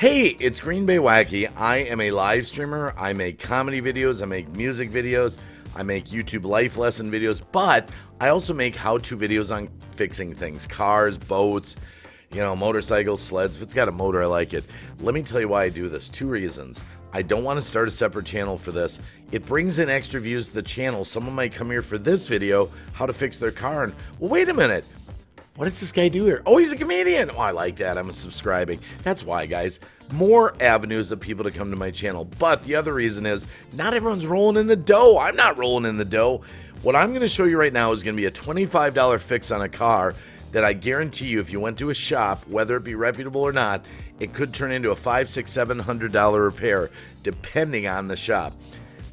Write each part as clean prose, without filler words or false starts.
Hey, it's Green Bay Wacky. I am a live streamer. I make comedy videos, I make music videos, I make YouTube life lesson videos, but I also make how-to videos on fixing things, cars, boats, motorcycles, sleds. If it's got a motor, I like it. Let me tell you why I do this. 2 reasons. I don't want to start a separate channel for this. It brings in extra views to the channel. Someone might come here for this video, how to fix their car, and, well, wait a minute. What does this guy do here? Oh, he's a comedian. Oh, I like that. I'm subscribing. That's why, guys. More avenues of people to come to my channel. But the other reason is not everyone's rolling in the dough. I'm not rolling in the dough. What I'm going to show you right now is going to be a $25 fix on a car that I guarantee you, if you went to a shop, whether it be reputable or not, it could turn into a $500, $600, $700 repair, depending on the shop.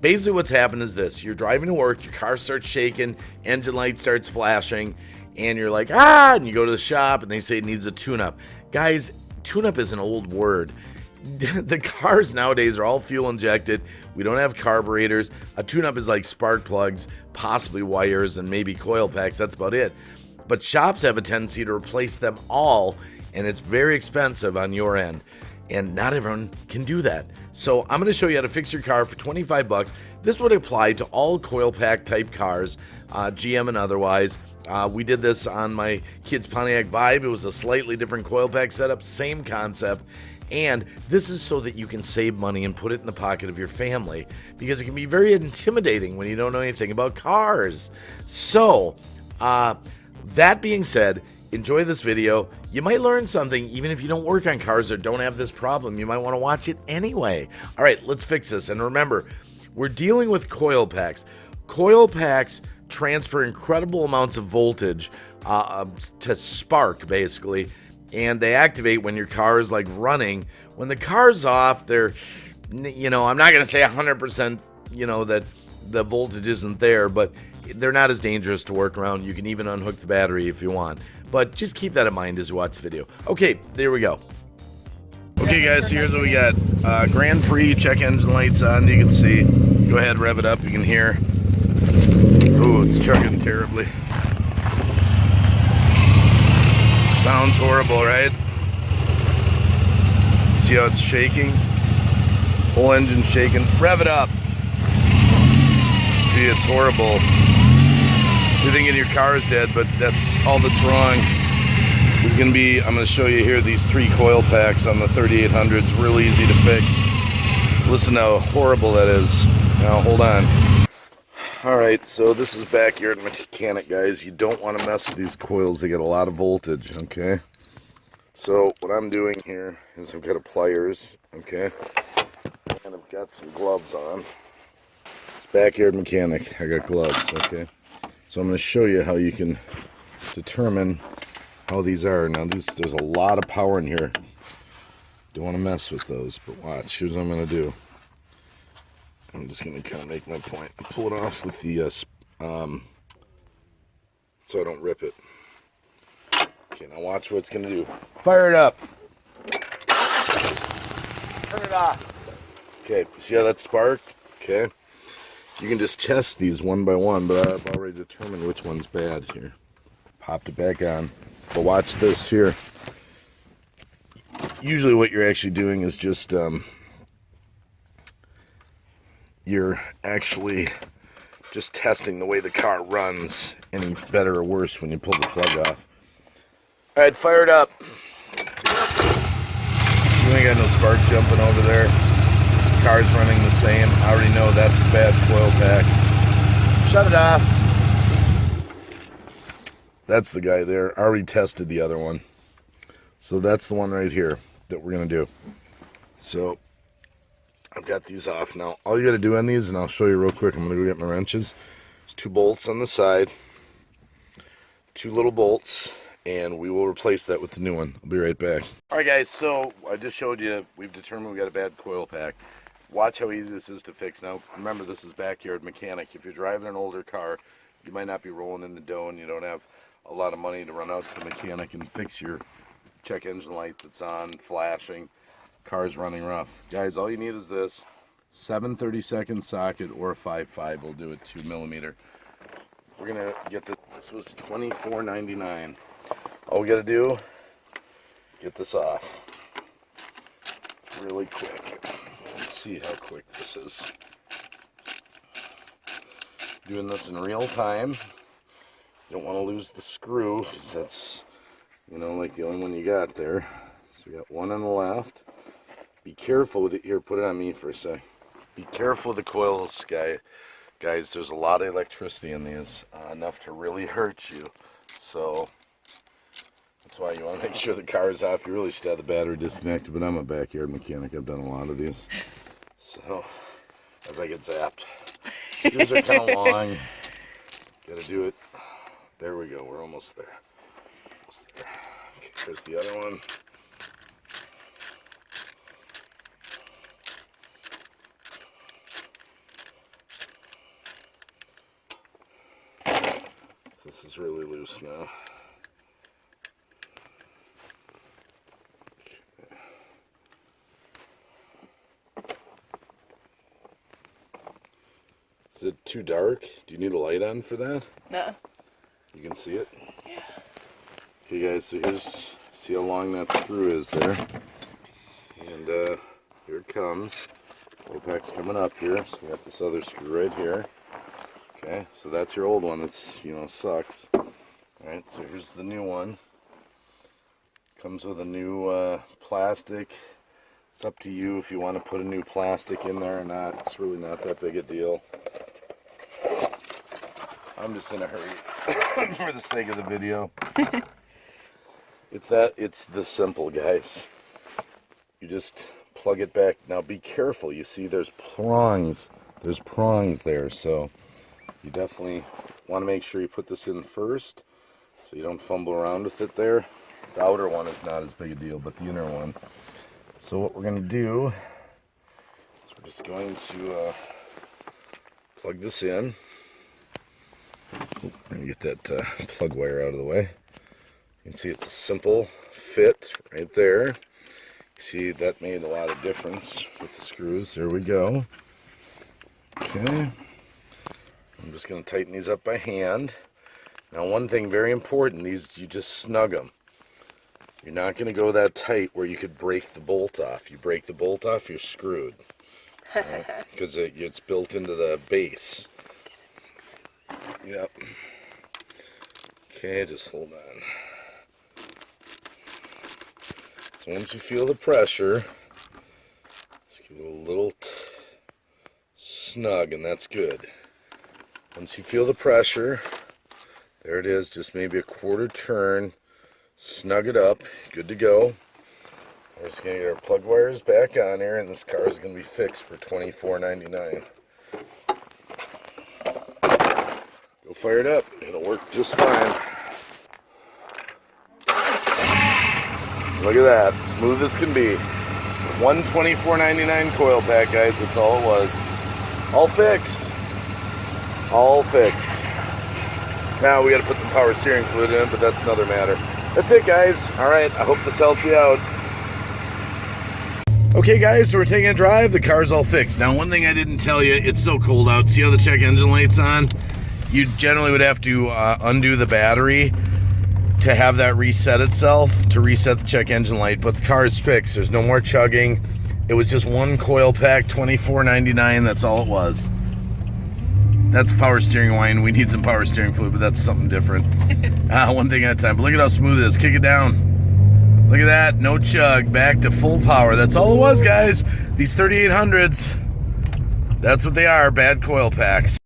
Basically, what's happened is this. You're driving to work, your car starts shaking, engine light starts flashing, and you're like, and you go to the shop, and they say it needs a tune-up. Guys, tune-up is an old word. The cars nowadays are all fuel injected. We don't have carburetors. A tune-up is like spark plugs, possibly wires, and maybe coil packs. That's about it. But shops have a tendency to replace them all, and it's very expensive on your end. And not everyone can do that. So I'm going to show you how to fix your car for 25 bucks. This would apply to all coil pack type cars, GM and otherwise. We did this on my kid's Pontiac Vibe. It was a slightly different coil pack setup, same concept. And this is so that you can save money and put it in the pocket of your family, because it can be very intimidating when you don't know anything about cars. So, that being said, enjoy this video. You might learn something even if you don't work on cars or don't have this problem. You might want to watch it anyway. All right, let's fix this. And remember, we're dealing with coil packs. Coil packs transfer incredible amounts of voltage to spark, basically, and they activate when your car is like running. When the car's off, they're, I'm not going to say 100%, that the voltage isn't there, but they're not as dangerous to work around. You can even unhook the battery if you want, but just keep that in mind as you watch the video. Okay, there we go. Okay, guys, so here's what we got. Grand Prix, check engine lights on. You can see. Go ahead, rev it up. You can hear. Ooh, it's chugging terribly. Sounds horrible, right? See how it's shaking? Whole engine shaking. Rev it up. See, it's horrible. You're thinking your car is dead, but that's all that's wrong. This is going to be, I'm going to show you here these 3 coil packs on the 3800s. Real easy to fix. Listen how horrible that is. Now, hold on. Alright, so this is backyard mechanic, guys. You don't want to mess with these coils. They get a lot of voltage, okay? So what I'm doing here is I've got a pliers, okay? And I've got some gloves on. It's backyard mechanic. I got gloves, okay? So I'm going to show you how you can determine how these are. Now, there's a lot of power in here. Don't want to mess with those, but watch. Here's what I'm going to do. I'm just going to kind of make my point. I pull it off with the, so I don't rip it. Okay, now watch what it's going to do. Fire it up. Turn it off. Okay, see how that sparked? Okay. You can just test these one by one, but I've already determined which one's bad here. Popped it back on. But watch this here. Usually what you're actually doing is just, you're actually just testing the way the car runs, any better or worse when you pull the plug off. All right, fire it up. You ain't got no spark jumping over there. Car's running the same. I already know that's a bad coil pack. Shut it off. That's the guy there. I already tested the other one. So that's the one right here that we're going to do. So I've got these off now. All you got to do on these, and I'll show you real quick. I'm going to go get my wrenches. There's 2 bolts on the side. 2 little bolts. And we will replace that with the new one. I'll be right back. Alright, guys, so I just showed you, we've determined we got a bad coil pack. Watch how easy this is to fix. Now, remember, this is backyard mechanic. If you're driving an older car, you might not be rolling in the dough and you don't have a lot of money to run out to the mechanic and fix your check engine light that's on, flashing, car's running rough. Guys, all you need is this 7/32 socket or a 5.5 will do it, 2 millimeter. We're gonna get this was $24.99. All we gotta do, get this off. really quick. Let's see how quick this is. Doing this in real time. You don't want to lose the screw, because that's, you know, like the only one you got there. So we got one on the left. Be careful with it. Here, put it on me for a sec. Be careful with the coils, guys. There's a lot of electricity in these, enough to really hurt you. So that's why you want to make sure the car is off. You really should have the battery disconnected, but I'm a backyard mechanic. I've done a lot of these. So, as I get zapped. Screws are kind of long. Gotta do it. There we go. We're almost there. Almost there. Okay, there's the other one. This is really loose now. Is it too dark? Do you need a light on for that? No. You can see it? Yeah. Okay guys, so here's, see how long that screw is there. And here it comes. Coil pack's coming up here, so we got this other screw right here. Okay, so that's your old one that's, you know, sucks. Alright, so here's the new one. Comes with a new plastic. It's up to you if you want to put a new plastic in there or not. It's really not that big a deal. I'm just in a hurry for the sake of the video. It's this simple, guys. You just plug it back. Now be careful. You see there's prongs. There's prongs there, so you definitely want to make sure you put this in first so you don't fumble around with it there. The outer one is not as big a deal, but the inner one. So what we're going to do is we're just going to plug this in. We're going to get that plug wire out of the way. You can see it's a simple fit right there. You see that made a lot of difference with the screws. There we go. Okay. I'm just going to tighten these up by hand. Now one thing very important, these you just snug them. You're not going to go that tight where you could break the bolt off. You break the bolt off, you're screwed. Because it's built into the base. Yep. Okay, just hold on. So once you feel the pressure, just give it a little snug, and that's good. Once you feel the pressure, there it is, just maybe a quarter turn, snug it up, good to go. We're just going to get our plug wires back on here, and this car is going to be fixed for $24.99. Go fire it up, it'll work just fine. Look at that, smooth as can be. One $24.99 coil pack, guys, that's all it was. All fixed. All fixed. Now we got to put some power steering fluid in, but that's another matter. That's it, guys. All right, I hope this helped you out. Okay, guys, so we're taking a drive. The car's all fixed. Now, one thing I didn't tell you, it's so cold out. See how the check engine light's on? You generally would have to undo the battery to have that reset itself, to reset the check engine light, but the car is fixed. There's no more chugging. It was just one coil pack, $24.99. That's all it was. That's power steering wine. We need some power steering fluid, but that's something different. One thing at a time. But look at how smooth it is. Kick it down. Look at that. No chug. Back to full power. That's all it was, guys. These 3800s, that's what they are. Bad coil packs.